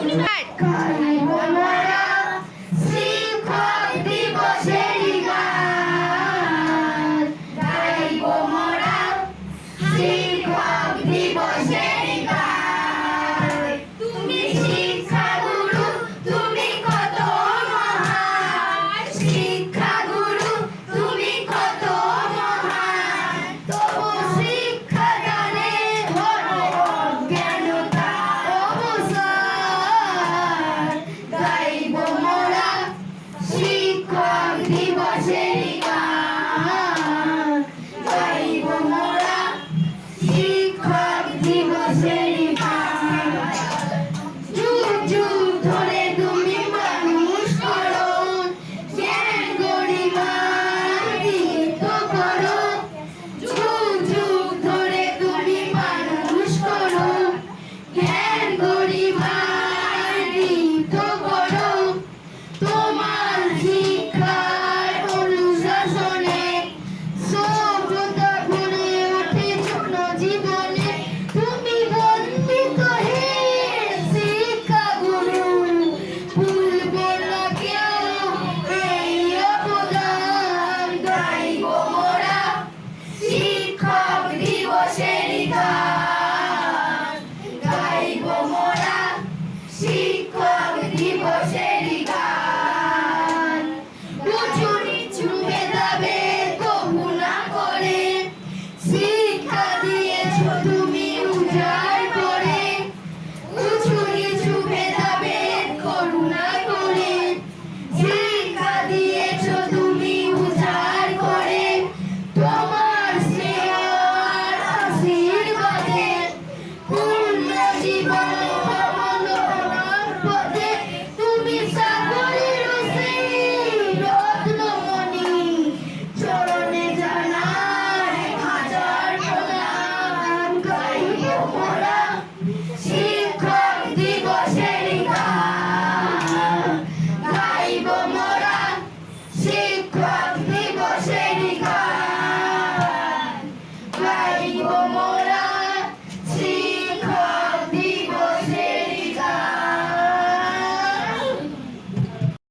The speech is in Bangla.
গাইব মোরা শিক্ষক দিবসের গান, গাইব মোরা শিক্ষক দিবসের গান। তুমি শিক্ষাগুরু, তুমি কত মহান, শিক্ষাগুরু তুমি কত মহান। তবু শিক্ষা দানে ধরো অজ্ঞানতা অবসান, গাইব মোরা শিক্ষক দিবসের গান, গাইব মোরা শিক্ষক দিবসের গান। যুগ যুগ ধরে তুমি মানুষ করো, জ্ঞান গরিমা দীপ্ত করো। যুগ যুগ ধরে তুমি মানুষ করো, জ্ঞান গরিমা দীপ্ত করো। তোমার শিক্ষার অনুশাসনে সভ্যতা গড়ে ওঠে জনজীবনে। তুমি বন্দিত হে শিক্ষাগুরু, ভুলবে না কেউ এই অবদান। গাইব মোরা শিক্ষক দিবসের গান, গাইব মোরা শিক্ষক দিবসের গান। উঁচু নিচু ভেদাভেদ কবু না করে শিক্ষা দিয়েছ তুমি উজাড় করে। উঁচু নিচু ভেদাভেদ করুণা করে শিক্ষা দিয়েছ তুমি উজাড় করে। তোমার স্নেহ আর আশীর্বাদে পূর্ণ জীবন ভ্রমণের পথে। তুমি সাগরের সেই রত্নমণি, চরণে জানাই হাজার প্রণাম। গাইব মোরা শিক্ষক দিবসের গান, গাইব মোরা শিক্ষক দিবসের গান, গাইব মোরা।